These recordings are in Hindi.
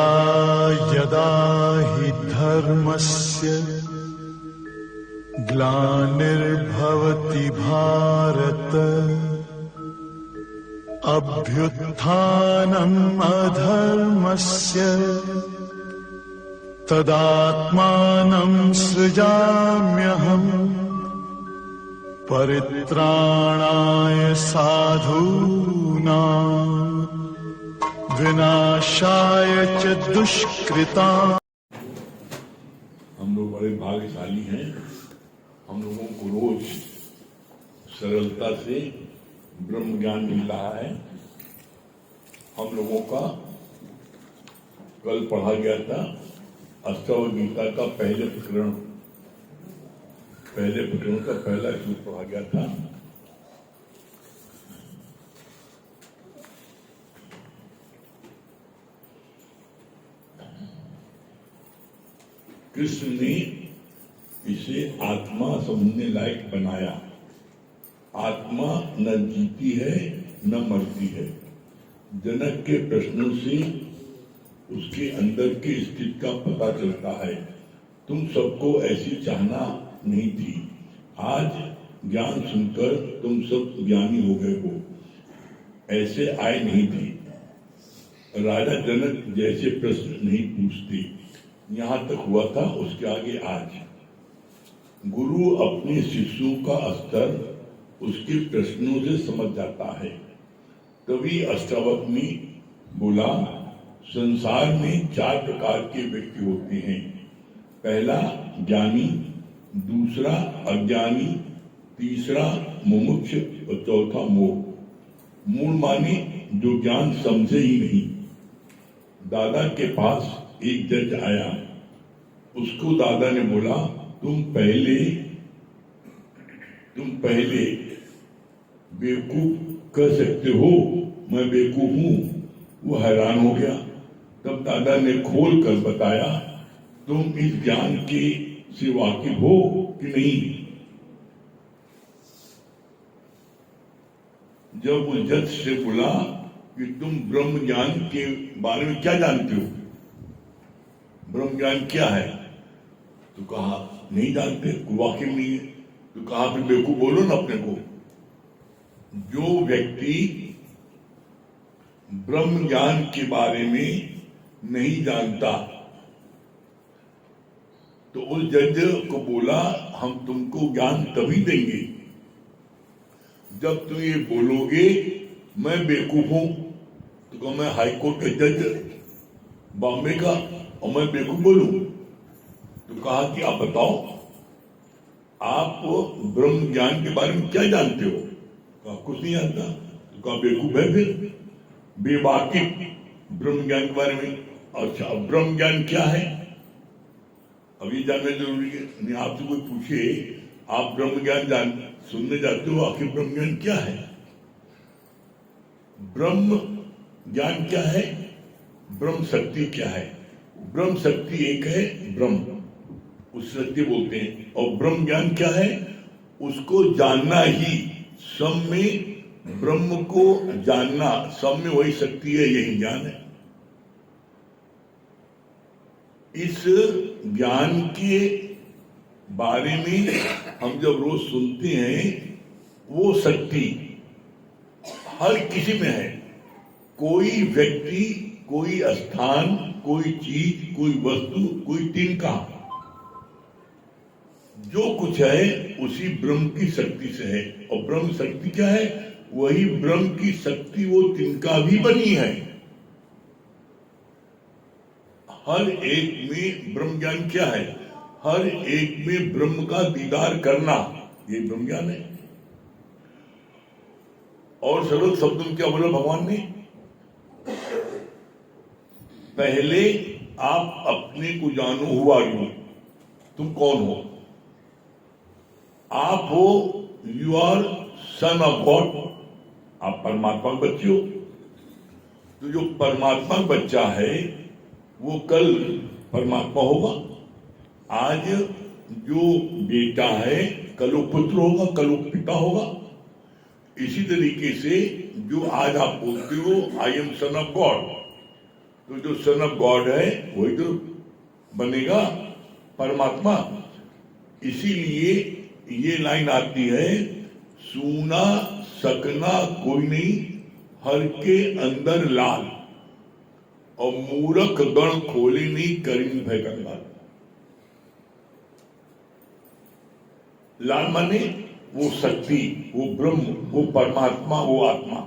यदा यदा हि धर्मस्य ग्लानिर्भवति भारत अभ्युत्थानम् अधर्मस्य तदात्मानं सृजाम्यहम् परित्राणाय साधूनां विनाशाय च दुष्कृताम्। हम लोग बड़े भाग्यशाली हैं। हम लोगों को रोज सरलता से ब्रह्म ज्ञान मिल रहा है। हम लोगों का कल पढ़ा गया था अष्टावक्र गीता का पहले प्रकरण का पहला श्लोक पढ़ा गया था। कृष्ण ने इसे आत्मा समझने लायक बनाया। आत्मा न जीती है न मरती है। जनक के प्रश्नों से उसके अंदर की स्थिति का पता चलता है। तुम सबको ऐसी चाहना नहीं थी। आज ज्ञान सुनकर तुम सब ज्ञानी हो गए हो। ऐसे आए नहीं थे। राजा जनक जैसे प्रश्न नहीं पूछते। यहाँ तक हुआ था, उसके आगे आज गुरु अपने शिष्यों का स्तर उसके प्रश्नों से समझ जाता है। तभी अष्टावक्र ने बोला, संसार में 4 प्रकार के व्यक्ति होते हैं। पहला ज्ञानी, दूसरा अज्ञानी, तीसरा मुमुक्ष और चौथा मोह। मूल माने जो ज्ञान समझे ही नहीं। दादा के पास एक जज आया। उसको दादा ने बोला, तुम पहले बेवकूफ कह सकते हो, मैं बेवकूफ हूं। वो हैरान हो गया। तब दादा ने खोल कर बताया, तुम इस ज्ञान के से वाकिफ हो कि नहीं। जब उस जज से बोला कि तुम ब्रह्म ज्ञान के बारे में क्या जानते हो, ब्रह्म ज्ञान क्या है, तो कहा नहीं जानते, कोई वाकिफ नहीं है। तो कहा फिर बेवकूफ बोलो ना अपने को। जो व्यक्ति ब्रह्म ज्ञान के बारे में नहीं जानता तो उस जज को बोला, हम तुमको ज्ञान तभी देंगे जब तुम ये बोलोगे मैं बेवकूफ हूं। तो कहा मैं हाईकोर्ट का जज बॉम्बे का और मैं बेवकूफ बोलूं। तो कहा कि आप बताओ, आप ब्रह्म ज्ञान के बारे में क्या जानते हो। कहा कुछ नहीं जानता। तो कहा बेवकूफ है फिर, बेवाकिफ ब्रह्म ज्ञान के बारे में। अच्छा, ब्रह्म ज्ञान क्या है अभी जानना जरूरी है। नहीं आपसे कोई पूछे आप ब्रह्म ज्ञान सुनने जाते हो, आखिर ब्रह्म ज्ञान क्या है। ब्रह्म ज्ञान क्या है, ब्रह्म शक्ति क्या है। ब्रह्म शक्ति एक है, ब्रह्म उस शक्ति बोलते हैं। और ब्रह्म ज्ञान क्या है, उसको जानना ही। सब में ब्रह्म को जानना, सब में वही शक्ति है, यही ज्ञान है। इस ज्ञान के बारे में हम जब रोज सुनते हैं, वो शक्ति हर किसी में है। कोई व्यक्ति, कोई स्थान, कोई चीज, कोई वस्तु, कोई तिनका, जो कुछ है उसी ब्रह्म की शक्ति से है। और ब्रह्म शक्ति क्या है, वही ब्रह्म की शक्ति वो तिनका भी बनी है। हर एक में ब्रह्म ज्ञान क्या है, हर एक में ब्रह्म का दीदार करना, ये ब्रह्म ज्ञान है। और सरल शब्द में क्या बोला भगवान ने, पहले आप अपने को जानो, हुआ यूं, तुम कौन हो। आप हो, you are son of God, आप परमात्मा के बच्चे हो। तो जो परमात्मा का बच्चा है वो कल परमात्मा होगा। आज जो बेटा है कल वो पुत्र होगा, कल वो पिता होगा। इसी तरीके से जो आज आप बोलते हो I am sun of God, तो जो सन ऑफ गॉड है वही तो बनेगा परमात्मा। इसीलिए ये लाइन आती है, सूना सकना कोई नहीं, हर के अंदर लाल, और मूरख गण खोले नहीं, करीम भय कंगाल। लाल माने वो शक्ति, वो ब्रह्म, वो परमात्मा, वो आत्मा।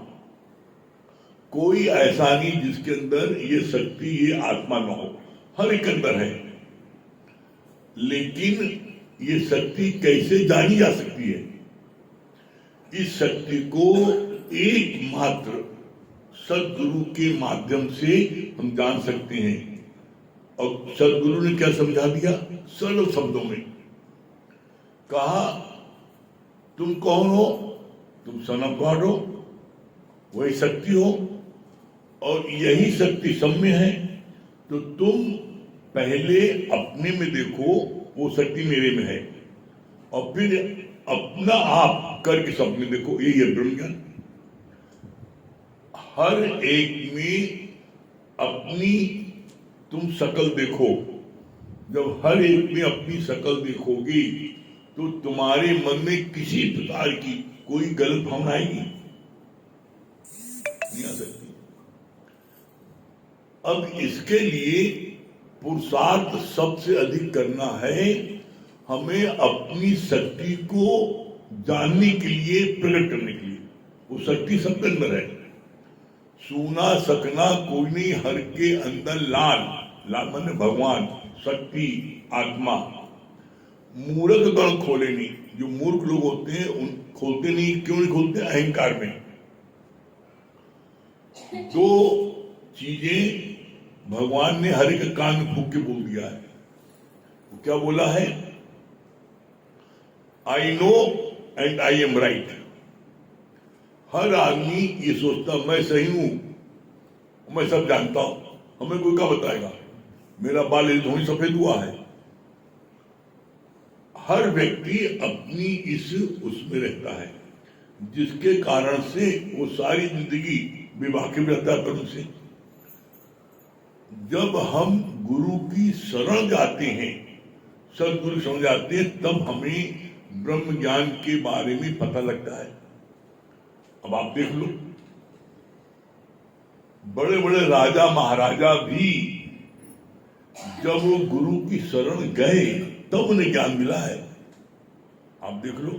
कोई ऐसा नहीं जिसके अंदर ये शक्ति, ये आत्मा न हो, हर एक अंदर है। लेकिन ये शक्ति कैसे जानी जा सकती है? इस शक्ति को एकमात्र सदगुरु के माध्यम से हम जान सकते हैं। और सदगुरु ने क्या समझा दिया? सरल शब्दों में कहा, तुम कौन हो? तुम सन ऑफ गॉड हो, वही शक्ति हो, और यही शक्ति सब में है। तो तुम पहले अपने में देखो, वो शक्ति मेरे में है, और फिर अपना आप करके सब में देखो, यही है ब्रह्म ज्ञान। हर एक में अपनी तुम शकल देखो। जब हर एक में अपनी शकल देखोगी तो तुम्हारे मन में किसी प्रकार की कोई गलत भावना आएगी नहीं आ सकती। अब इसके लिए पुरुषार्थ सबसे अधिक करना है, हमें अपनी शक्ति को जानने के लिए, प्रकट करने के लिए। वो शक्ति सबके अंदर है। सूना सकना कोई नहीं, हर के अंदर लाल, लाल माने भगवान, शक्ति, आत्मा। मूर्ख गण खोले नहीं, जो मूर्ख लोग होते हैं उन खोलते नहीं। क्यों नहीं खोलते? अहंकार में। दो चीजें भगवान ने हर एक कान में फूंक के बोल दिया है। वो क्या बोला है? I know and I am right. हर आदमी ये सोचता मैं सही हूं, मैं सब जानता हूं, हमें कोई क्या बताएगा, मेरा बाल थोड़ी सफेद हुआ है। हर व्यक्ति अपनी इस उसमें रहता है, जिसके कारण से वो सारी जिंदगी बेवाकिफ रहता है ब्रह्म से। जब हम गुरु की शरण जाते हैं, सदगुरु शरण जाते हैं, तब हमें ब्रह्म ज्ञान के बारे में पता लगता है। अब आप देख लो, बड़े बड़े राजा महाराजा भी जब वो गुरु की शरण गए तब उन्हें ज्ञान मिला है। आप देख लो,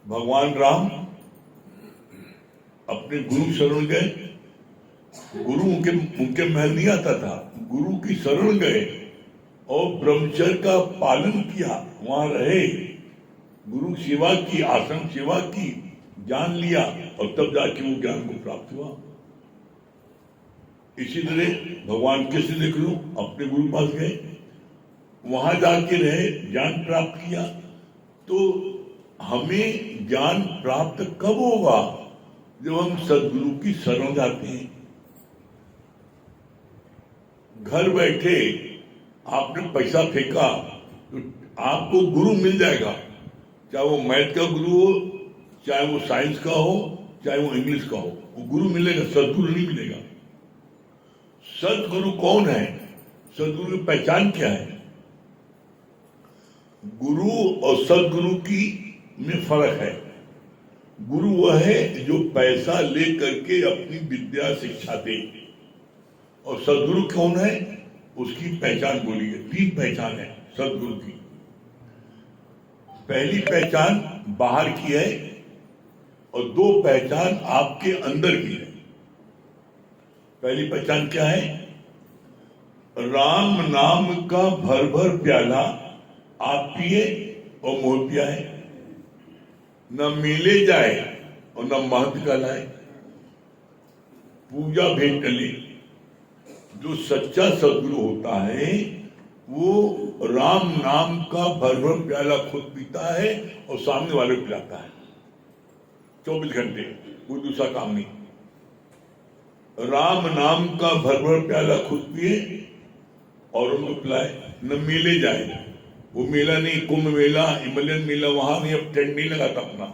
भगवान राम अपने गुरु शरण गए, गुरु उनके महल नहीं आता था, गुरु की शरण गए और ब्रह्मचर्य का पालन किया, वहां रहे, गुरु सेवा की, आश्रम सेवा की, ज्ञान लिया, और तब जाके वो ज्ञान को प्राप्त हुआ। इसी तरह भगवान कैसे देख लो, अपने गुरु पास गए, वहां जाके रहे, ज्ञान प्राप्त किया। तो हमें ज्ञान प्राप्त कब होगा? जब हम सदगुरु की शरण जाते हैं। घर बैठे आपने पैसा फेंका तो आपको गुरु मिल जाएगा, चाहे वो मैथ का गुरु हो, चाहे वो साइंस का हो, चाहे वो इंग्लिश का हो, वो गुरु मिलेगा, सदगुरु नहीं मिलेगा। सदगुरु कौन है? सदगुरु की पहचान क्या है? गुरु और सदगुरु की में फर्क है। गुरु वह है जो पैसा ले करके अपनी विद्या शिक्षा दे, और सदगुरु कौन है? उसकी पहचान बोली है। 3 पहचान है सदगुरु की। पहली पहचान बाहर की है और 2 पहचान आपके अंदर की है। पहली पहचान क्या है? राम नाम का भर भर प्याला आप पिए और मोह पिया है, न मिले जाए और न महत का लाए, पूजा भेंट ले। जो सच्चा सदगुरु होता है वो राम नाम का भर भर प्याला खुद पीता है और सामने वाले को पिलाता है 24 घंटे, कोई दूसरा काम नहीं। राम नाम का भर भर प्याला खुद पिए और उनको पिलाए, न मिले जाए। वो मेला नहीं, कुंभ मेला, हिमालयन मेला, वहां नहीं, अब टेंट नहीं लगाता अपना,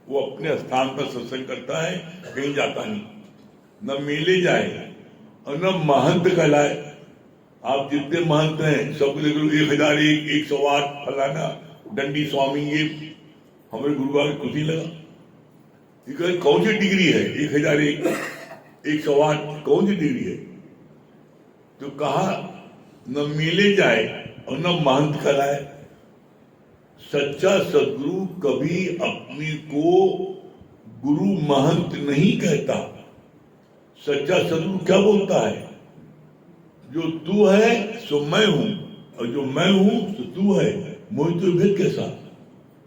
वो अपने स्थान पर सत्संग करता है, कहीं जाता नहीं। न मिले जाए और न महंत कहलाए। आप जितने महंत हैं सब देख लो, 1001, 108 फलाना दंडी स्वामी, ये हमारे गुरुवार को खुशी लगा। ये कौन सी डिग्री है 1001, 108 कौन सी डिग्री है? तो कहा न मिले जाए और न महंत कहलाए। सच्चा सदगुरु कभी अपने को गुरु महंत नहीं कहता। सच्चा सदगुरु क्या बोलता है? जो तू है सो मैं हूं, और जो मैं हूं तो तू है, मुझे तो भेद कैसा?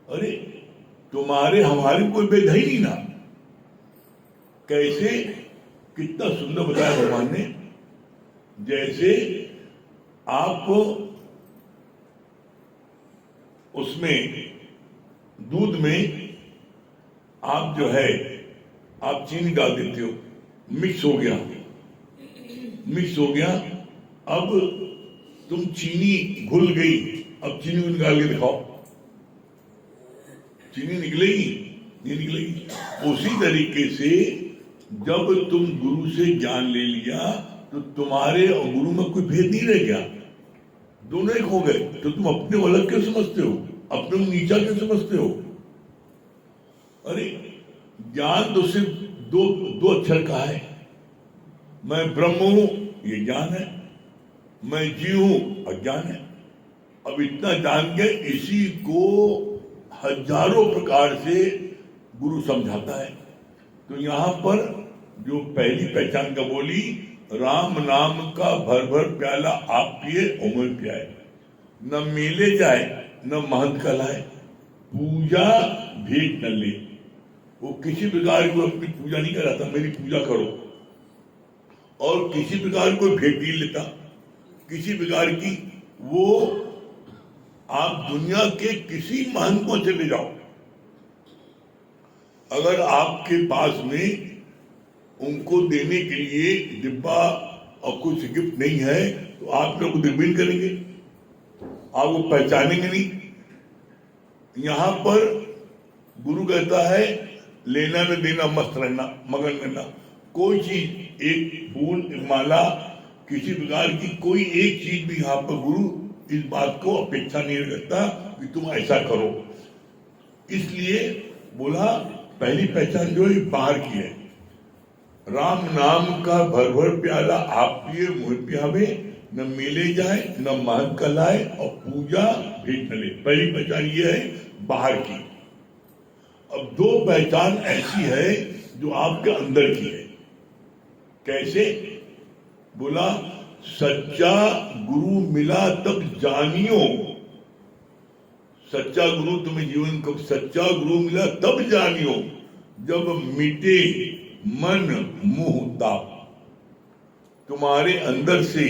अरे तुम्हारे हमारे कोई भेद है ही नहीं ना। कैसे? कितना सुंदर बताया भगवान ने। जैसे आप उसमें दूध में आप जो है आप चीनी डाल देते हो, मिक्स हो गया, मिक्स हो गया। अब तुम चीनी घुल गई, अब चीनी को निकाल के दिखाओ, चीनी निकलेगी? नहीं निकलेगी। उसी तरीके से जब तुम गुरु से ज्ञान ले लिया तो तुम्हारे और गुरु में कोई भेद नहीं रह गया, दोनों एक हो गए। तो तुम अपने को अलग क्यों समझते हो, अपने को नीचा क्यों समझते हो? अरे ज्ञान तो सिर्फ दो अक्षर का है। मैं ब्रह्म हूं ये ज्ञान है, मैं जीव हूं अज्ञान है। अब इतना जान के इसी को हजारों प्रकार से गुरु समझाता है। तो यहां पर जो पहली पहचान का बोली, राम नाम का भर भर प्याला आप पिए उमर पियाए, न मिले जाए न महंत कहलाए, पूजा भेंट न ले। वो किसी प्रकार को अपनी पूजा नहीं कराता, मेरी पूजा करो, और किसी प्रकार को भेंट नहीं लेता किसी प्रकार की। वो आप दुनिया के किसी महंत को चले जाओ, अगर आपके पास में उनको देने के लिए डिब्बा और कुछ गिफ्ट नहीं है तो आप लोग दिलबिल करेंगे, आप वो पहचानेंगे नहीं। यहां पर गुरु कहता है लेना न देना, मस्त रहना, मगन रहना। कोई चीज, एक फूल, एक माला, किसी प्रकार की कोई एक चीज भी यहाँ पर गुरु इस बात को अपेक्षा नहीं रखता कि तुम ऐसा करो। इसलिए बोला पहली पहचान जो है बाहर की है, राम नाम का भर भर प्याला आप पिए मुझ पियावे, न मिले जाए न महंत कहलाए, और पूजा भेंट न ले। पहली पहचान ये है बाहर की। अब दो पहचान ऐसी है जो आपके अंदर की है। कैसे? बोला सच्चा गुरु मिला तब जानियो। सच्चा गुरु तुम्हें जीवन को, सच्चा गुरु मिला तब जानियो जब मिटे मन मोह ताप। तुम्हारे अंदर से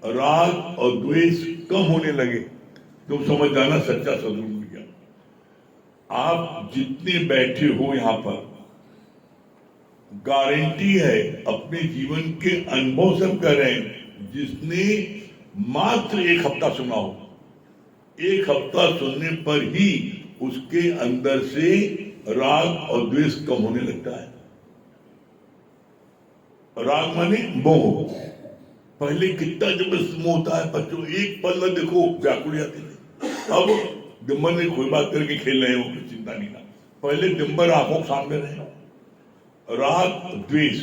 राग और द्वेष कम होने लगे, तुम समझ जाना सच्चा सदगुरु मिल गया। आप जितने बैठे हो यहां पर, गारंटी है अपने जीवन के अनुभव से कह रहे हैं, जिसने मात्र एक हफ्ता सुना हो, एक हफ्ता सुनने पर ही उसके अंदर से राग और द्वेष कम होने लगता है। राग माने मोह। पहले कितना जबरदस्त मोह होता है बच्चों, एक पल न देखो व्याकुल जाते थे। अब दिम्बर ने कोई बात करके खेल रहे हो, कुछ चिंता नहीं था। पहले दिम्बर आंखों के सामने रहे। राग द्वेष,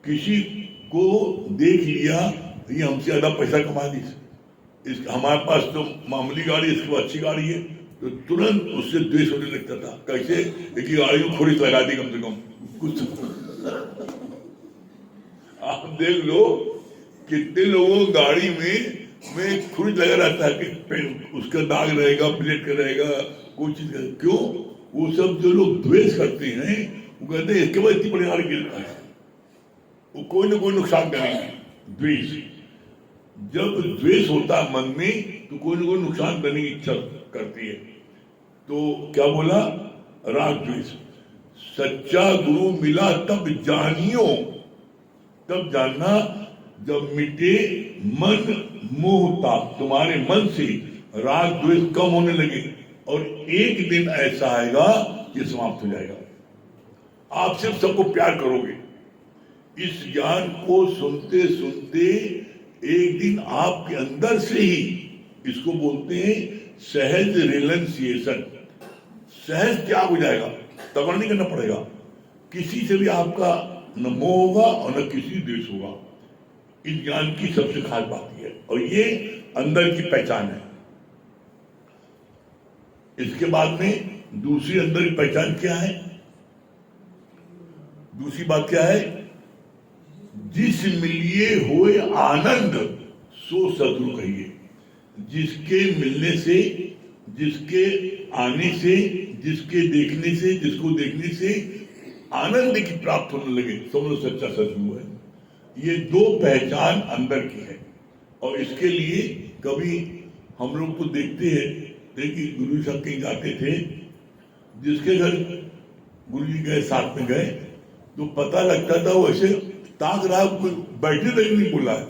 किसी को देख लिया ये हमसे ज्यादा पैसा कमा दी, हमारे पास तो मामूली गाड़ी, इसके बाद अच्छी गाड़ी है, तो तुरंत उससे द्वेष होने लगता था। कैसे? एक गाड़ी को खोरी लगा दी कम से कम कुछ। आप देख लो कितने लोगों गाड़ी में खुरी लगा रहता है कि उसका दाग रहेगा, प्लेट का रहेगा, कोई चीज का। क्यों? वो सब जो लोग द्वेष करते हैं वो कहते हैं इसके बाद इतनी बड़ी गाड़ी गिरता है, वो कोई ना कोई नुकसान करेंगे। द्वेष, जब द्वेष होता है मन में तो कोई ना कोई नुकसान करने की इच्छा करती है। तो क्या बोला? राग द्वेष। सच्चा गुरु मिला तब जानियो, तब जानना जब मिटे मन मोह ताप, तुम्हारे मन से राग द्वेष कम होने लगे, और एक दिन ऐसा आएगा कि समाप्त हो जाएगा। आप सिर्फ सबको प्यार करोगे, इस ज्ञान को सुनते सुनते एक दिन आपके अंदर से ही, इसको बोलते हैं सहज रियलाइजेशन, सहज त्याग हो जाएगा, तगड़ नहीं करना पड़ेगा। किसी से भी आपका न मोह होगा और न किसी द्वेष होगा। इस ज्ञान की सबसे खास बात यह है, और ये अंदर की पहचान है। इसके बाद में दूसरी अंदर की पहचान क्या है? दूसरी बात क्या है? जिस मिलिए हुए आनंद सो सदगुरु कहिए। जिसके मिलने से, जिसके आने से, जिसके देखने से, जिसको देखने से आनंद की प्राप्त होने लगे, समझो सच्चा सदगुरु है। ये दो पहचान अंदर की है। और इसके लिए कभी हम लोग को देखते हैं, देखिए गुरु साहब कहीं जाते थे, जिसके घर गुरु जी गए, साथ में गए, तो पता लगता था वो ऐसे ताक रहा, बैठने तक नहीं बोला है,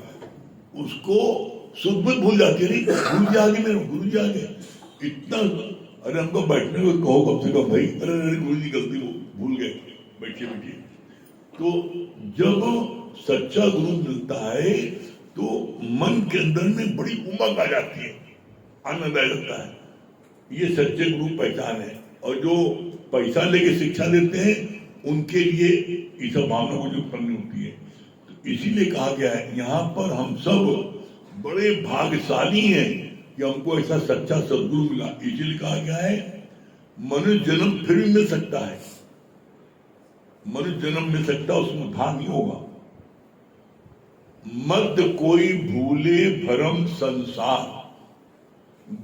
उसको सुध बुध भूल जाती है। नहीं, गुरु जी आगे, मेरे गुरु जी आगे, इतना, अरे हमको बैठने को कहो कम से कम भाई, अरे गुरु जी गलती भूल गए, बैठिए बैठिए। तो जब सच्चा गुरु मिलता है तो मन के अंदर में बड़ी उमंग आ जाती है, आनंद आ जाता है। ये सच्चे गुरु पहचान है। और जो पैसा लेके शिक्षा देते हैं उनके लिए इस भावना को जो उत्पन्न होती है। तो इसीलिए कहा गया है, यहाँ पर हम सब बड़े भाग्यशाली हैं कि हमको ऐसा सच्चा सदगुरु मिला। इसीलिए कहा गया है मनुष्य जन्म फिर भी मिल सकता है, मनुष्य जन्म मिल सकता है, उसमें उद्धार नहीं होगा। मत कोई भूले भरम संसार,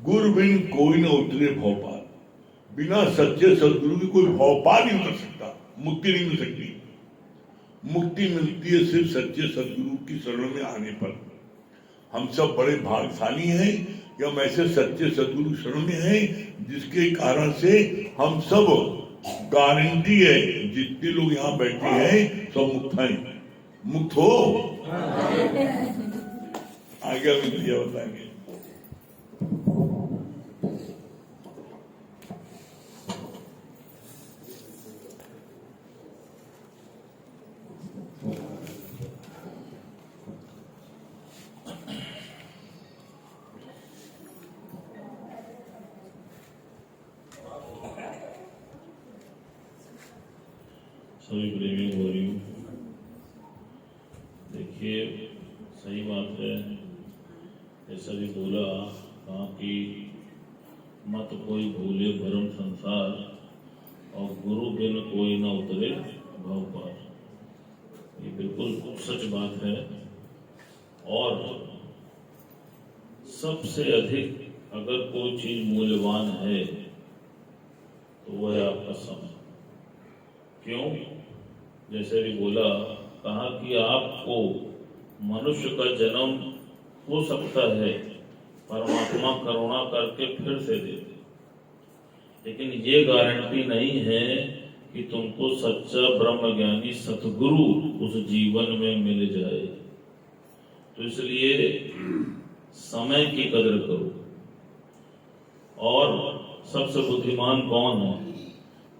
गुरु बिन कोई न उतरे भवपाल। बिना सच्चे सदगुरु की कोई भवपाल नहीं उतर सकता, मुक्ति नहीं मिल सकती। मुक्ति मिलती है सिर्फ सच्चे सदगुरु की शरण में आने पर। हम सब बड़े भाग्यशाली हैं कि हम ऐसे सच्चे सदगुरु शरण में हैं, जिसके कारण से हम सब, गारंटी है जितने लोग यहाँ बैठे हैं सब मुक्त हैं। मुक्त हो आगे अभी भैया बताएंगे। सभी प्रेमी हो रही हूँ। देखिए, सही बात है, जैसा भी बोला, कहा कि मत कोई भूले भरम संसार और गुरु बिन कोई न उतरे भव पार। ये बिल्कुल सच बात है। और सबसे अधिक अगर कोई चीज मूल्यवान है तो वह है आपका समय। क्यों? जैसे भी बोला, कहा कि आपको मनुष्य का जन्म हो सकता है, परमात्मा करुणा करके फिर से दे दे, लेकिन ये गारंटी नहीं है कि तुमको सच्चा ब्रह्म ज्ञानी सतगुरु उस जीवन में मिल जाए। तो इसलिए समय की कदर करो। और सबसे बुद्धिमान कौन है?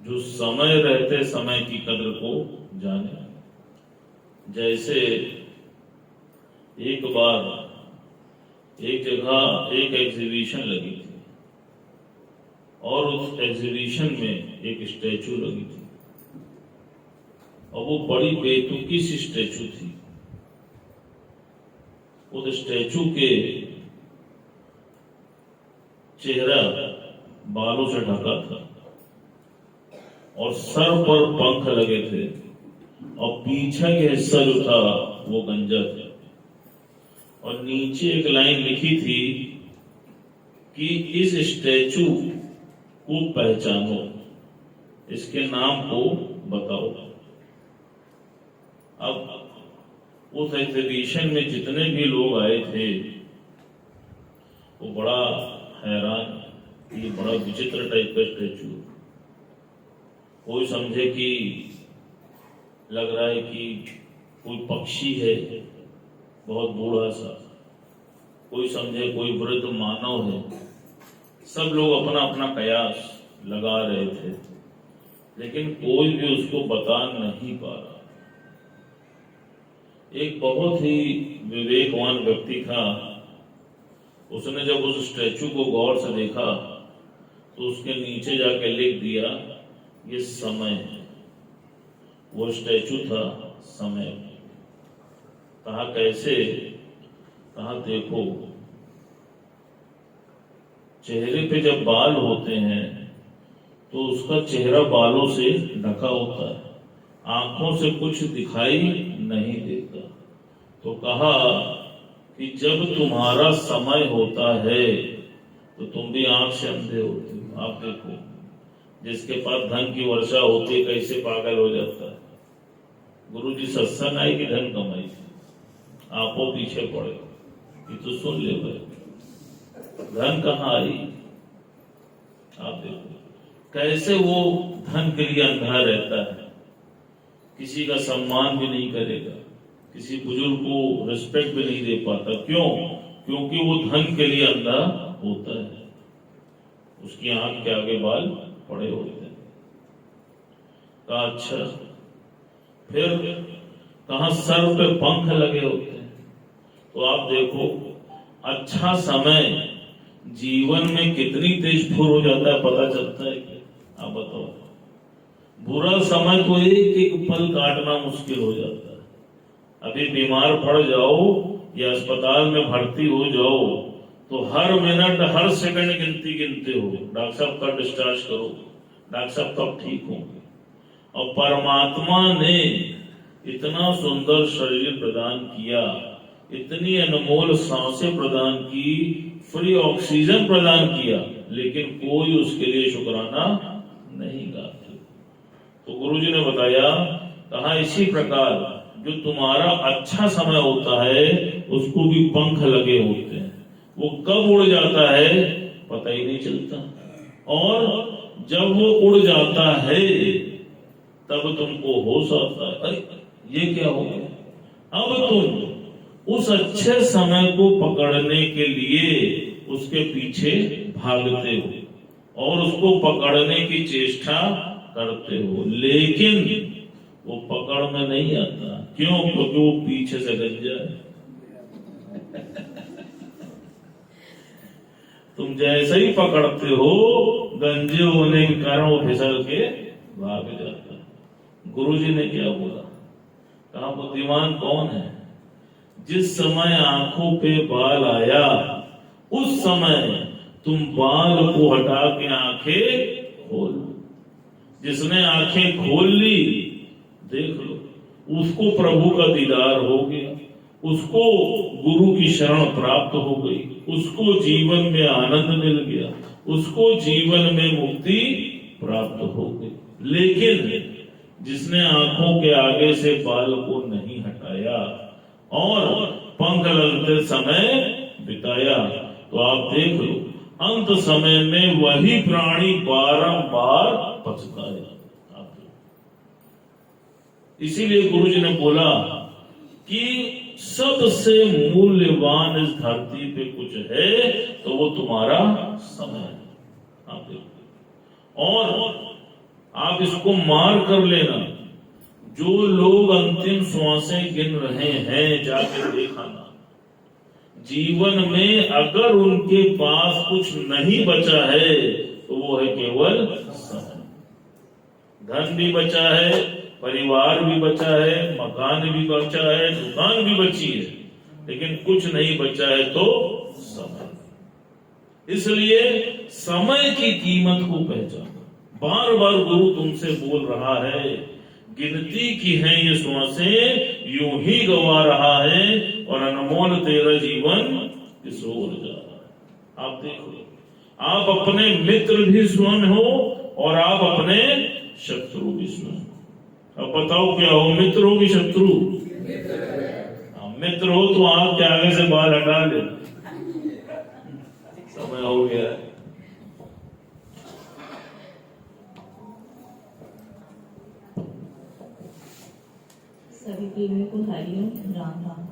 जो समय रहते समय की कदर को जाने। जैसे एक बार एक जगह एक एग्जीबिशन लगी थी और उस एग्जीबिशन में एक स्टैचू लगी थी और वो बड़ी बेतुकी सी स्टैचू थी। उस स्टैचू के चेहरा बालों से ढका था और सर पर पंख लगे थे और पीछे के हिस्सा जो था वो गंजा था। और नीचे एक लाइन लिखी थी कि इस स्टैचू को पहचानो, इसके नाम को बताओ। अब उस एग्जीबिशन में जितने भी लोग आए थे वो बड़ा हैरान, ये बड़ा विचित्र टाइप का स्टैचू। कोई समझे कि लग रहा है कि कोई पक्षी है बहुत बूढ़ा सा, कोई समझे कोई वृद्ध मानव है। सब लोग अपना अपना कयास लगा रहे थे, लेकिन कोई भी उसको बता नहीं पा रहा। एक बहुत ही विवेकवान व्यक्ति था। उसने जब उस स्टैचू को गौर से देखा तो उसके नीचे जाके लिख दिया, ये समय है। वो स्टैचू था समय। कहा कैसे? कहा देखो, चेहरे पे जब बाल होते हैं तो उसका चेहरा बालों से ढका होता है, आंखों से कुछ दिखाई नहीं देता। तो कहा कि जब तुम्हारा समय होता है तो तुम भी आंख से अंधे होते हो। आप देखो, जिसके पास धन की वर्षा होती है कैसे पागल हो जाता है। गुरु जी सत्संग आई कि धन कमाई, आपो पीछे पड़े, ये तो सुन ले भाई, धन कहाँ आई। आप देखो कैसे वो धन के लिए अंधा रहता है, किसी का सम्मान भी नहीं करेगा, किसी बुजुर्ग को रिस्पेक्ट भी नहीं दे पाता। क्यों? क्योंकि वो धन के लिए अंधा होता है। उसकी आंख के आगे बाल पड़े होते हैं। कहा अच्छा, फिर कहा सर पे पंख लगे होते हैं। तो आप देखो, अच्छा समय जीवन में कितनी तेज फुर हो जाता है, पता चलता है क्या? आप बताओ। बुरा समय तो एक एक पल काटना मुश्किल हो जाता है। अभी बीमार पड़ जाओ या अस्पताल में भर्ती हो जाओ तो हर मिनट हर सेकंड गिनते हो, डॉक्टर साहब कब डिस्चार्ज करो, डॉक्टर साहब कब ठीक होंगे। और परमात्मा ने इतना सुंदर शरीर प्रदान किया, इतनी अनमोल सांसें प्रदान की, फ्री ऑक्सीजन प्रदान किया, लेकिन कोई उसके लिए शुक्राना नहीं गाते। तो गुरुजी ने बताया, कहा इसी प्रकार जो तुम्हारा अच्छा समय होता है उसको भी पंख लगे होते हैं। वो कब उड़ जाता है पता ही नहीं चलता, और जब वो उड़ जाता है तब तुमको होश आता है, अरे ये क्या हो गया। अब तुम उस अच्छे समय को पकड़ने के लिए उसके पीछे भागते हो और उसको पकड़ने की चेष्टा करते हो, लेकिन वो पकड़ में नहीं आता। क्यों? क्योंकि वो पीछे से गंजा है। तुम जैसे ही पकड़ते हो, गंजे होने के कारण वो फिसल के भाग जाता है। गुरुजी ने क्या बोला? कहा बुद्धिमान कौन है? जिस समय आंखों पे बाल आया उस समय तुम बाल को हटा के आंखें खोल। जिसने आंखें खोल ली, देख लो, उसको प्रभु का दीदार हो गया, उसको गुरु की शरण प्राप्त हो गई, उसको जीवन में आनंद मिल गया, उसको जीवन में मुक्ति प्राप्त हो गई। लेकिन जिसने आंखों के आगे से बाल को नहीं हटाया और पंख लगते समय बिताया, तो आप देख लो अंत समय में वही प्राणी बारंबार पछताया। इसीलिए गुरुजी ने बोला कि सबसे मूल्यवान इस धरती पे कुछ है तो वो तुम्हारा समय है। आप देखो, और आप इसको मार कर लेना। जो लोग अंतिम श्वासें गिन रहे हैं, जाके देखाना, जीवन में अगर उनके पास कुछ नहीं बचा है तो वो है केवल समय। धन भी बचा है, परिवार भी बचा है, मकान भी बचा है, दुकान भी बची है, लेकिन कुछ नहीं बचा है तो समय। इसलिए समय की कीमत को पहचानो। बार बार गुरु तुमसे बोल रहा है, गिनती की है ये श्वासें, यूं ही गवा रहा है और अनमोल तेरा जीवन किस ओर जा रहा है। आप देखो, आप अपने मित्र भी स्वयं हो और आप अपने शत्रु भी स्वयं। अब बताओ क्या हो, मित्र हो कि शत्रु? मित्र हो तो आप के आगे से बाल हटा ले। समय हो गया है। सभी प्रेमियों को हरिओम राम राम।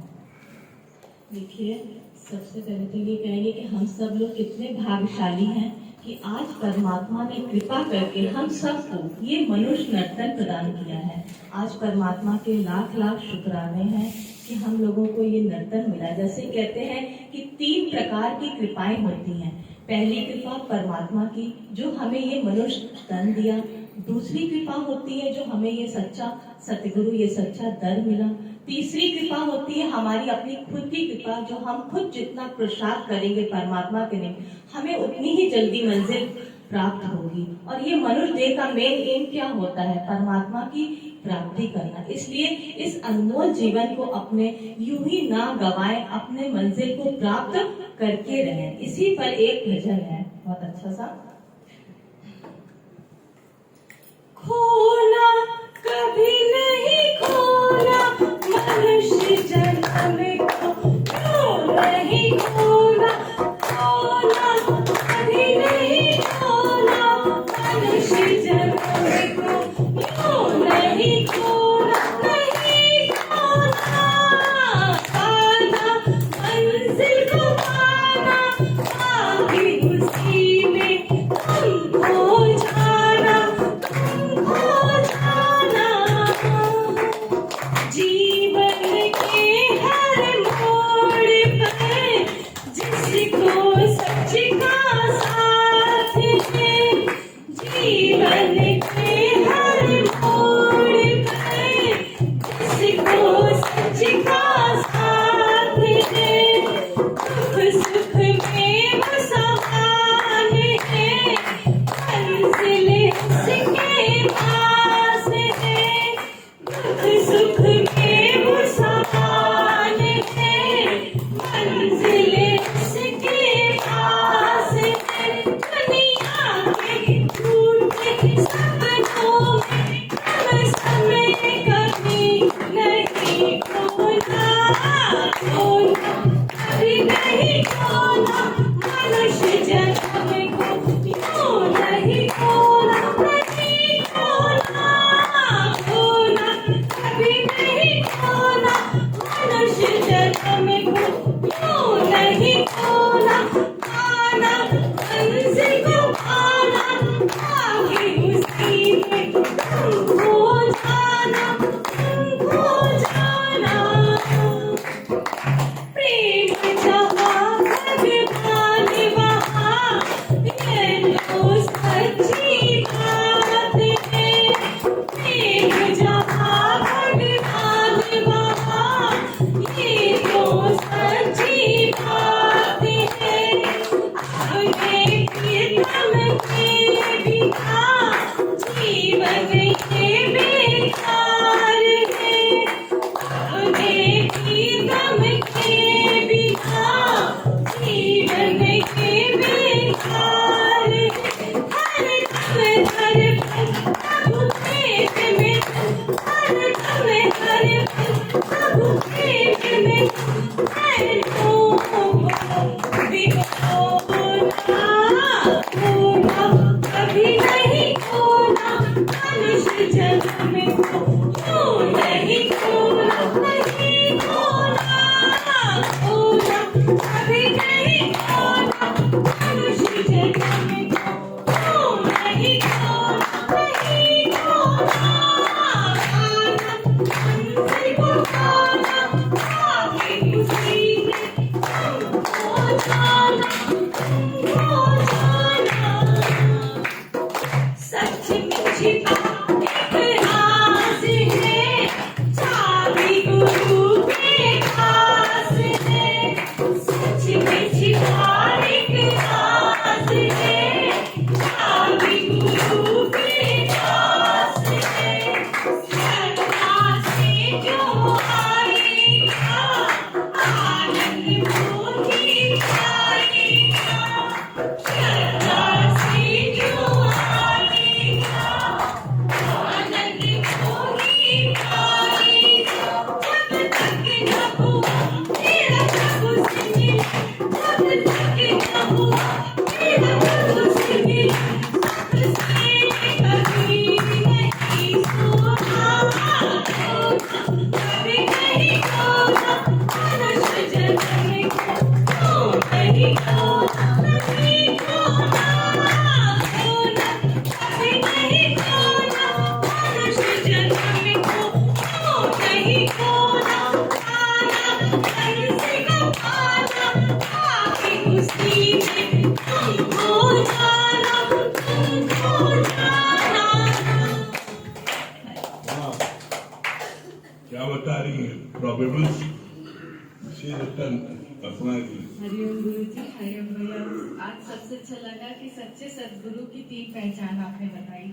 देखिए, सबसे पहले तो ये कहेंगे कि हम सब लोग कितने भाग्यशाली हैं कि आज परमात्मा ने कृपा करके हम सबको ये मनुष्य नर्तन प्रदान किया है। आज परमात्मा के लाख लाख शुक्राने हैं कि हम लोगों को ये नर्तन मिला। जैसे कहते हैं कि 3 प्रकार की कृपाएं होती हैं। पहली कृपा परमात्मा की, जो हमें ये मनुष्य तन दिया। दूसरी कृपा होती है जो हमें ये सच्चा सतगुरु, ये सच्चा दर मिला। तीसरी कृपा होती है हमारी अपनी खुद की कृपा, जो हम खुद जितना पुरुषार्थ करेंगे परमात्मा के लिए, हमें उतनी ही जल्दी मंजिल प्राप्त होगी। और ये मनुष्य देह का मेन एम क्या होता है? परमात्मा की प्राप्ति करना। इसलिए इस अनमोल जीवन को अपने यूं ही ना गवाएं, अपने मंजिल को प्राप्त करके रहें। इसी पर एक भजन है बहुत अच्छा सा। खोना कभी नहीं खोना मनुष्य जन्म को, क्यों नहीं खोना, खोना कभी नहीं खोना मनुष्य जन्म को, क्यों नहीं खोना, नहीं खोना। पाना मंजिल को पाना, आगे उसी में तुमको जाना, तुमको जाना। जीवन के हर मोड़ पर जिसको सच का साथ है, जीवन के हर मोड़ पर जिसको सच का साथ है, दुख सुख में वो समान है, मंजिल उसके पास है। दुख सुख में वो समान है, मंजिल उसके पास है। दुनिया के झूठे सपनों में हम समय कभी नहीं खोना, खोना कभी नहीं खोना मनुष्य जन्म को, क्यों नहीं खोना, नहीं खोना। खोना कभी नहीं खोना मनुष्य जन्म को, क्यों नहीं खोना। पाना मंजिल को पाना, आगे उसी में तुमको जाना, तुमको जाना। प्रेम जहाँ भगवान वहाँ, ये तो सच्ची बात है। प्रेम जहाँ भगवान वहाँ, ये तो सच्ची बात है। अपने प्रीतम के बिना जीवन ये बेकार है। अपने प्रीतम के बिना जीवन ये बेकार है। हर दम हर पल प्रभु प्रेम में, हर दम हर पल प्रभु प्रेम में, है खोना कभी नहीं खोना मनुष्य जन्म को, क्यों नहीं खोना, नहीं खोना। खोना कभी नहीं खोना मनुष्य जन्म को, क्यों नहीं खोना, नहीं खोना। पाना मंजिल को पाना, आगे उसी में तुमको जाना, तुमको जाना। सच में छिपा एक राज है, चाबी गुरु के पास है। सच में छिपा एक राज है, चाबी गुरु के पास है। श्रद्धा से जो आएगा, आनंद मोही पाएगा। श्रद्धा से जो आएगा, आनंद मोही पाएगा। जब तक न हुआ तेरा प्रभु से मिले, जब तक न हुआ तेरा प्रभु से हरिओम गुरु जी, हरिओम भैया। आज सबसे अच्छा लगा कि सच्चे सदगुरु की 3 पहचान आपने बताई।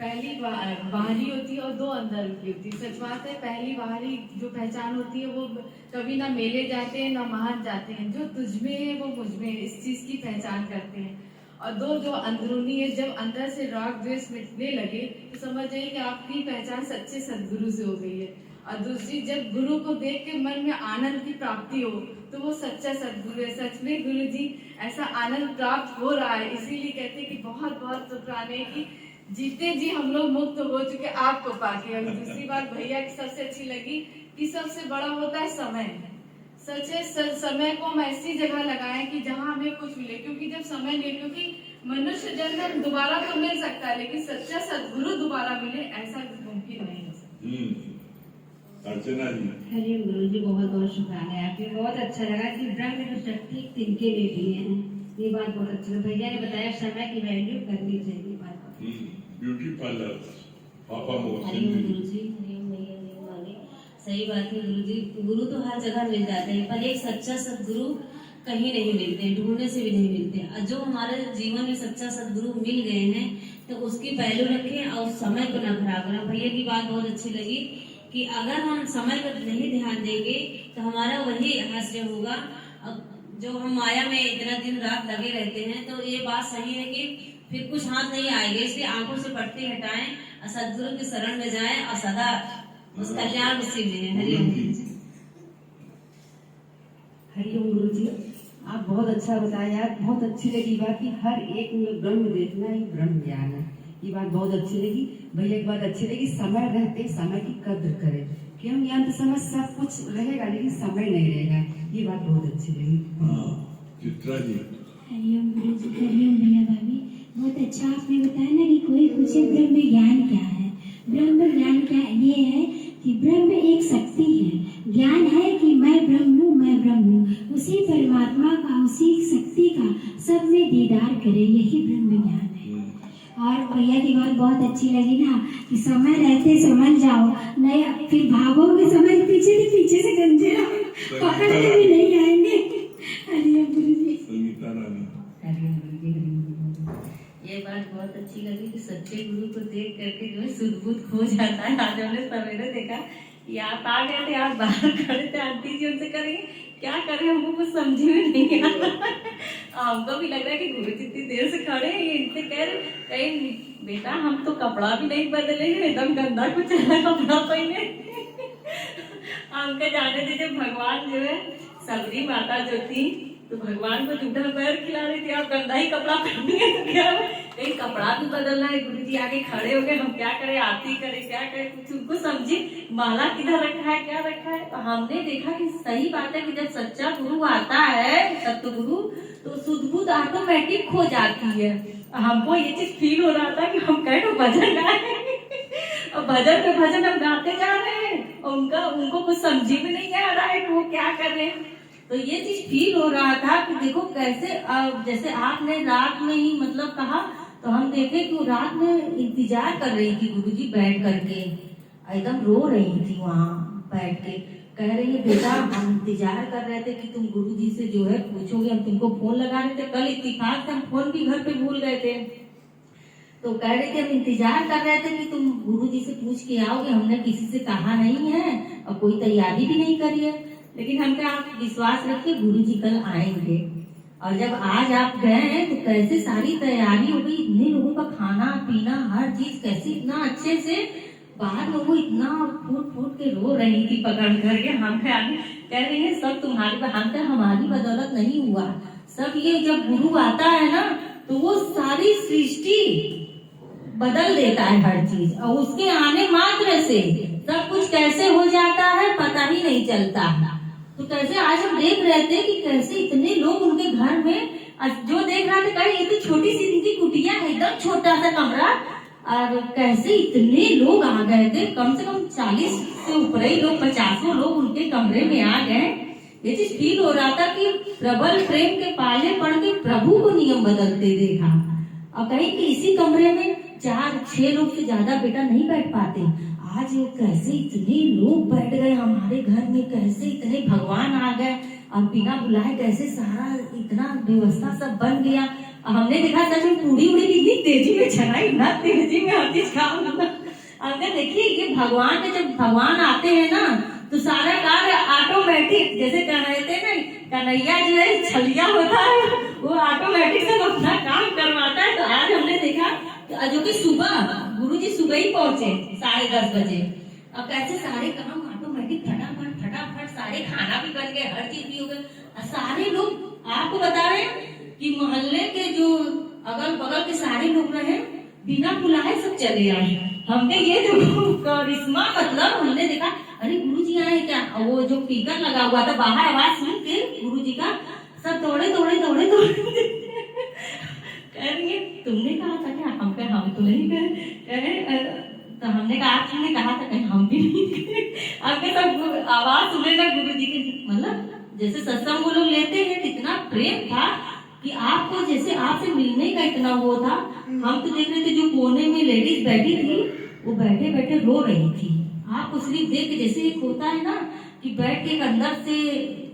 पहली बाहरी होती है और 2 अंदर की होती है। सच बात है, पहली बाहरी जो पहचान होती है वो कभी ना मेले जाते हैं ना महल जाते हैं, जो तुझमें है वो मुझमें है, इस चीज की पहचान करते हैं। और 2 जो अंदरूनी है, जब अंदर से राग द्वेष मिटने लगे तो समझ जाइए कि आपकी पहचान सच्चे सदगुरु से हो गई है। और दूसरी, जब गुरु को देख के मन में आनंद की प्राप्ति हो तो वो सच्चा सदगुरु है। सच में गुरु जी, ऐसा आनंद प्राप्त हो रहा है, इसीलिए कहते हैं कि बहुत बहुत शुक्राने की जीते जी हम लोग मुक्त हो चुके आपको पाके। और दूसरी बात भैया की सबसे अच्छी लगी कि सबसे बड़ा होता है समय। सच्चे समय को हम ऐसी जगह लगाएं कि जहां हमें कुछ मिले, क्योंकि जब समय नहीं, क्योंकि मनुष्य जन्म दोबारा तो मिल सकता है लेकिन सच्चा सदगुरु दोबारा मिले ऐसा मुमकिन नहीं हो सकता। अर्चना जी। हरिओम गुरु जी, बहुत बहुत शुक्राना है आपके। बहुत अच्छा लगा कि ब्रह्म में शक्ति तिनके में भी है, ये बात बहुत अच्छी है। भैया ने बताया समय की वैल्यू करनी चाहिए। बात ब्यूटी पार्लर पापा मोहसिन हरिओम गुरु जी, हरिओम भैया, हरिओम वाले। सही बात है गुरु जी, गुरु तो हर जगह मिल जाते हैं पर एक सच्चा सदगुरु कहीं नहीं मिलते, ढूंढने से भी नहीं मिलते। और जो हमारे जीवन में सच्चा सदगुरु मिल गए हैं तो उसकी वैल्यू रखें और समय को न खराब करें। भैया की बात बहुत अच्छी लगी कि अगर हम समय पर नहीं ध्यान देंगे तो हमारा वही हास्य होगा। जो हम माया में इतना दिन रात लगे रहते हैं, तो ये बात सही है कि फिर कुछ हाथ नहीं आएंगे। इसलिए आंखों से पट्टी हटाएं और सदगुरु की शरण में जाएं और सदा उस कल्याण उसी में है। हरिओम गुरु जी। हरिओम गुरु जी, आप बहुत अच्छा बताया यार। बहुत अच्छी लगी बात कि हर एक में ब्रह्म देखना ही ब्रह्म ज्ञान है। ये बात बहुत अच्छी लगी। भैया एक बात अच्छी लगी, समय रहते समय की कद्र करें, क्यों अंत समय सब कुछ रहेगा लेकिन समय नहीं रहेगा। ये बात बहुत अच्छी लगी। चित्रा जी। हरिओम गुरु जी, हरिओम भैया भाभी, बहुत अच्छा आपने बताया ना कि कोई पूछे ब्रह्म ज्ञान क्या है। ब्रह्म ज्ञान क्या ये है कि ब्रह्म एक शक्ति है, ज्ञान है कि मैं ब्रह्म हूँ, मैं ब्रह्म हूँ। उसी परमात्मा का, उसी शक्ति का सब में दीदार करे, यही ब्रह्म ज्ञान है। और भैया की बात बहुत अच्छी लगी ना कि समय रहते समझ जाओ, नहीं फिर भागोगे समय के पीछे से गंजे पकड़ के भी नहीं आएंगे। हरिओम गुरु जी। संगीता रानी। हरिओम गुरु जी, हरिओम गुरु जी। ये बात बहुत अच्छी लगी कि सच्चे गुरु को देख करके जो है सुध-बुध खो जाता है। आज हमने सवेरे देखा कि आप आ गए थे, आप बाहर खड़े थे, आंटी जी उनसे करेंगे क्या करें, हमको कुछ समझ में नहीं आ। हमको भी लग रहा है कि गुरु जी इतनी देर से खड़े हैं, इनसे कह रहे कहीं बेटा हम तो कपड़ा भी नहीं बदलेंगे, एकदम गंदा कुछ कपड़ा पहने। हमको जाने दीजिए। भगवान जो है, सबरी माता जो थी तो भगवान को जूठा पैर खिला रही थी, आप गंदा ही कपड़ा पहनिए तो क्या कहीं कपड़ा भी बदलना है। गुरु जी आगे खड़े हो गए, हम क्या करें, आरती करें, क्या करें, कुछ उनको समझी माला किधर रखा है, क्या रखा है। तो हमने देखा कि सही बात है कि जब सच्चा गुरु आता है, सत्य गुरु, तो सुध-बुध ऑटोमेटिक खो जाती है। हमको ये चीज फील हो रहा था कि हम कहीं तो भजन गाए और भजन पे भजन हम गाते जा रहे हैं और उनको कुछ समझी भी नहीं आ रहा है कि वो क्या कर रहे हैं। तो ये चीज फील हो रहा था कि देखो कैसे, जैसे आपने रात में ही मतलब कहा, तो हम देखे कि वो रात में इंतजार कर रही थी गुरुजी बैठ करके, एकदम रो रही थी वहाँ बैठ के। कह रही है बेटा हम इंतजार कर रहे थे कि तुम गुरुजी से जो है पूछोगे, हम तुमको फोन लगा रहे थे, कल इत्तेफाक से हम फोन भी घर पे भूल गए थे। तो कह रहे थे हम इंतजार कर रहे थे कि तुम गुरुजी से पूछ के आओगे, हमने किसी से कहा नहीं है और कोई तैयारी भी नहीं करी है, लेकिन हम क्या, आप विश्वास रखिए गुरुजी कल आएंगे। और जब आज आप गए हैं तो कैसे सारी तैयारी हो गई, इतने लोगों का खाना पीना हर चीज कैसे इतना अच्छे से, बाहर लोगों इतना फूट फूट के रो रही थी पकड़ करके। हम कह रही है सब तुम्हारी, हम तो हमारी बदौलत नहीं हुआ, सब ये जब गुरु आता है ना तो वो सारी सृष्टि बदल देता है हर चीज, और उसके आने मात्र से सब कुछ कैसे हो जाता है पता ही नहीं चलता। तो कैसे आज हम देख रहे थे कि कैसे इतने लोग उनके घर में, जो देख रहा था कहीं ये तो छोटी सी इनकी कुटिया है, एकदम छोटा सा कमरा, और कैसे इतने लोग आ गए थे, कम से कम 40 से ऊपर ही लोग, 50 लोग उनके कमरे में आ गए। ये चीज फील हो रहा था कि प्रबल प्रेम के पाले पड़ के प्रभु को नियम बदलते देखा। और कहीं कि इसी कमरे में 4-6 लोग से ज्यादा बेटा नहीं बैठ पाते, आज कैसे इतने लोग बैठ गए हमारे घर में, कैसे इतने भगवान आ गए। और बिना बुलाए कैसे सारा इतना व्यवस्था सब बन गया। हमने देखा सच में पूरी उड़ी कितनी तेजी में चलाई, इतना तेजी में हर चीज काम होता। अगर देखिए ये भगवान के, जब भगवान आते हैं ना तो सारा कार्य ऑटोमेटिक, जैसे कह रहे थे ना कन्हैया जो है छलिया होता है, वो ऑटोमेटिक सब अपना काम करवाता है। तो आज हमने देखा जो कि सुबह गुरुजी सुबह ही पहुंचे 10:30 बजे, अब कैसे सारे काम ऑटोमेटिक फटाफट सारे खाना भी बन गए, हर चीज भी हो गई। सारे लोग आपको बता रहे हैं कि मोहल्ले के जो अगल बगल के सारे लोग रहे बिना बुलाए सब चले आए। हमने ये जो करिश्मा, मतलब हमने देखा अरे गुरुजी आए क्या, वो जो स्पीकर लगा हुआ था बाहर आवाज सुन के गुरुजी का, सब दौड़े कह रही है तुमने कहा था क्या, हम कहे हम तो नहीं कहे, तो हमने कहा तुमने कहा था कहीं, हम भी नहीं कहे। आपके सब आवाज सुने ना गुरुजी के, मतलब जैसे सत्संग वो लोग लेते हैं कितना प्रेम था कि आपको जैसे आपसे मिलने का इतना वो था। हम तो देख रहे थे जो कोने में लेडीज बैठी थी वो बैठे बैठे रो रही थी। आपको सिर्फ देख के जैसे एक होता है ना कि बैठ के अंदर से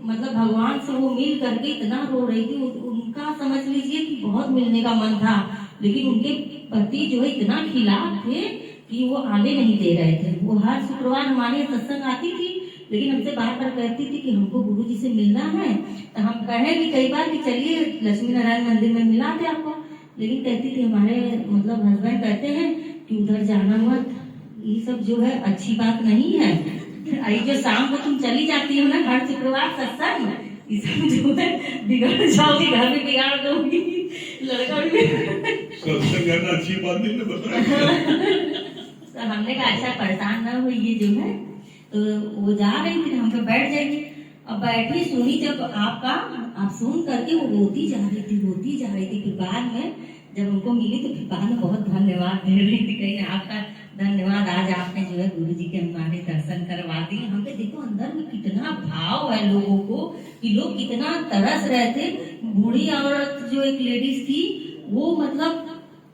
मतलब भगवान से वो मिल करके इतना रो रही थी। उनका समझ लीजिए कि बहुत मिलने का मन था, लेकिन उनके पति जो है इतना खिलाफ थे कि वो आने नहीं दे रहे थे। वो हर शुक्रवार हमारे सत्संग आती थी, लेकिन हमसे बार बार कहती थी कि हमको गुरुजी से मिलना है। तो हम कहे भी कई बार कि चलिए लक्ष्मी नारायण मंदिर में मिला थे आपको, लेकिन कहती थी हमारे मतलब हस्बैंड कहते हैं कि उधर जाना मत, ये सब जो है अच्छी बात नहीं है। आई जो शाम को तुम चली जाती हो ना हर शुक्रवार सत्संग, इसमें जो है बिगड़ जाओगी, घर में बिगाड़ दोगी, लड़का भी सत्संग करना अच्छी बात नहीं ना बताया। तो हमने कहा अच्छा परेशान ना हो, ये जो है तो वो जा रही थी, हम तो बैठ जाएंगे। अब बैठी सुनी जब आपका, आप सुन करके वो रोती जा रही थी। फिर बाद में जब उनको मिली तो फिर बाद में बहुत धन्यवाद दे रही थी, कहीं आपका धन्यवाद, आज आपने जो है गुरुजी के हमारे दर्शन करवा दिए। हम पे देखो अंदर में कितना भाव है लोगों को, कि लोग कितना तरस रहे थे। बूढ़ी औरत जो एक लेडीज थी वो मतलब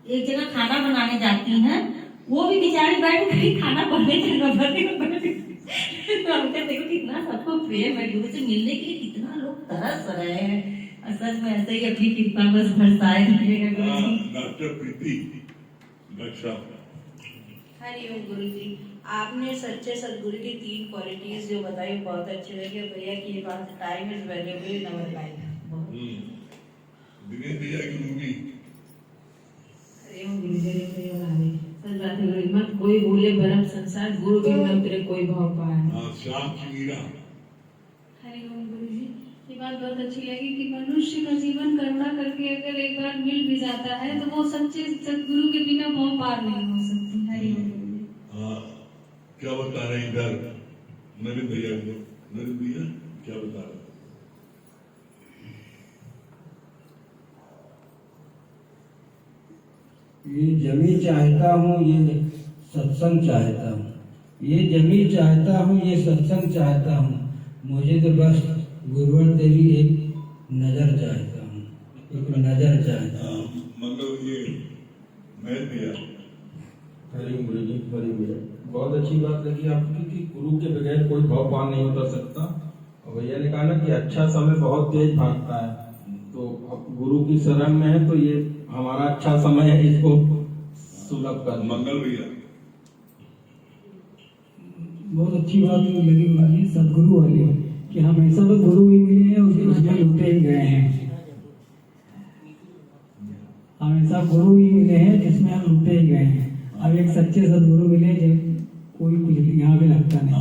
एक जगह खाना बनाने जाती हैं, वो भी बेचारी बैठ गई खाना बनने तो हमने देखो कितना सबको प्रेम है, गुरु से मिलने के लिए कितना लोग तरस रहे हैं। और सच में ऐसे ही अपनी कृपा बस बरसाए रहिएगा गुरुजी। डॉक्टर प्रीति रक्षा। हरिओम गुरुजी, आपने सच्चे सदगुरु की 3 क्वालिटीज जो बताई बहुत अच्छे लगे। भैया की ये बात, time is valuable in our life. Dinesh भैया की मूवी। हरिओम गुरुजी ने हमारे सच बात है, मत कोई भूले भरम संसार, गुरु बिन तेरे कोई भाव पाए। हाँ, श्याम की मीरा। हरिओम गुरुजी, ये बात बहुत अच्छी लगी कि मनुष्य का जीवन करुणा करके अगर एक बार मिल भी जाता है तो वो सच्चे सदगुरु के बिना मोह पार नहीं हो सकती। हरिओम गुरुजी। हाँ, क्या बता रहे हैं इधर नरेंद्र भैया को? नरेंद्र भैया क्या बता रहे हैं? ये जमी चाहता हूँ, ये सत्संग चाहता हूँ, ये जमी चाहता हूँ, ये सत्संग चाहता हूँ, मुझे तो बस गुरुवर तेरी एक नजर चाहता हूँ, एक नजर चाहता हूँ। मतलब ये मैं भैया। हरिओम गुरुजी, बड़ी भैया बहुत अच्छी बात लगी आपकी कि गुरु के बगैर कोई भाव पार नहीं होता सकता। और भैया ने कहा ना कि अच्छा समय बहुत तेज भागता है, तो अब गुरु की शरण में है तो ये हमारा अच्छा समय है, इसको सुलभ कर। मंगल भैया। बहुत अच्छी बात लगी मुझे सदगुरु वाली, कि हमेशा तो गुरु ही मिले हैं, उसमें लुटे ही गए हैं। हमेशा गुरु ही मिले हैं जिसमें हम लुटे ही गए हैं। अब एक सच्चे सदगुरु मिले जो कोई कुछ यहाँ पे लगता नहीं।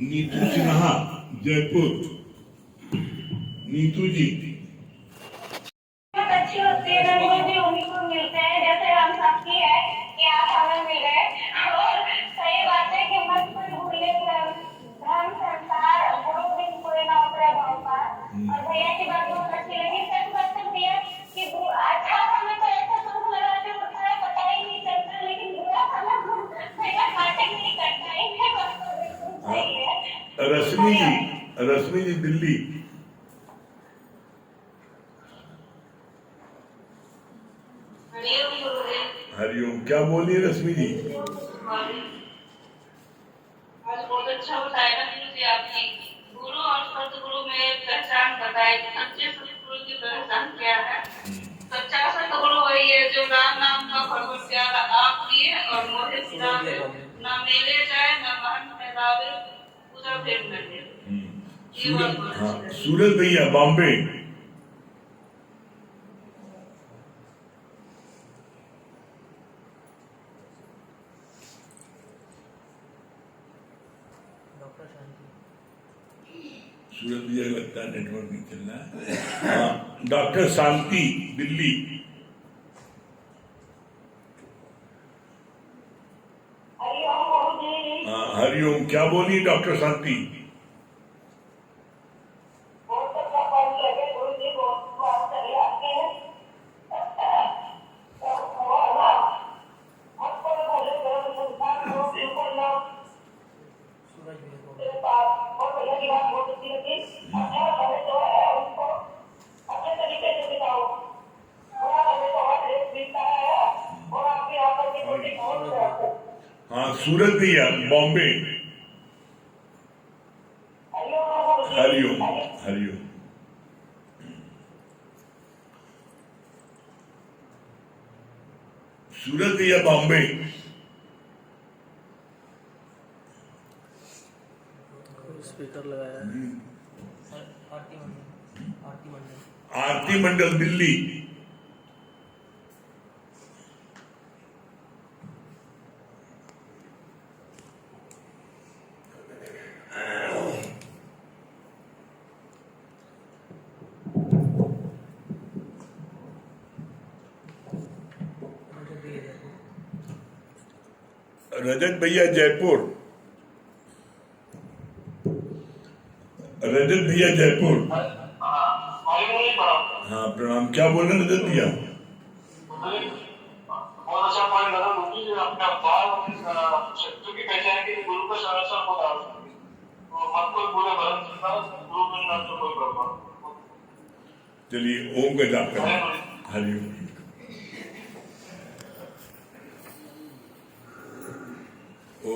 नीतू सिन्हा जयपुर। नीतू जी। अच्छी होती है ना, मुझे उन्हीं को मिलते हैं जैसे हम सबकी है कि आप हमें मिले। और सही बात है कि मत कोई भूले धर्म संसार, गुरु बिन कोई ना उतरे भाव पार। और भैया की बात बहुत अच्छी लगी। सच बात है भैया कि अच्छा समय तो ऐसा सूख लगाते होता है पता ही नहीं चलता, लेकिन बुरा समय भैया नाटक नहीं करता है। ये बात तो बिल्कुल सही है। रश्मि जी दिल्ली। हरिओम। क्या बोली रश्मि जी? आज बहुत अच्छा बताया ना गुरुजी आपने बताया कि सच्चे सतगुरु की पहचान क्या है। सच्चा सतगुरु वही है जो राम नाम का भगवत प्यार आप दिए और मोहे सिरावे, न मेले जाए न महन फैलावे, पूजा भेंट न दे। सूरज भैया बॉम्बे। सूरज भैया लगता है नेटवर्क नहीं चल रहा है। डॉक्टर शांति दिल्ली। हरिओम। क्या बोली डॉक्टर शांति? हाँ सूरज भैया बॉम्बे। हरिओम हरिओम। सूरज भैया बॉम्बे। स्पीकर लगाया है। आरती मंडल दिल्ली। रजत भैया जयपुर। रजत भैया जयपुर। हाँ प्रणाम। क्या बोल रहे रजत भैया? बहुत अच्छा पॉइंट लगा मुझे जो अपने अवतार और शक्तियों की पहचान के लिए गुरु का संरक्षण को डाल तो मत कोई पूरे भरत सकता गुरु के नाम से कोई प्रभाव। चलिए ओम का जाप करें। हरिओम। ओ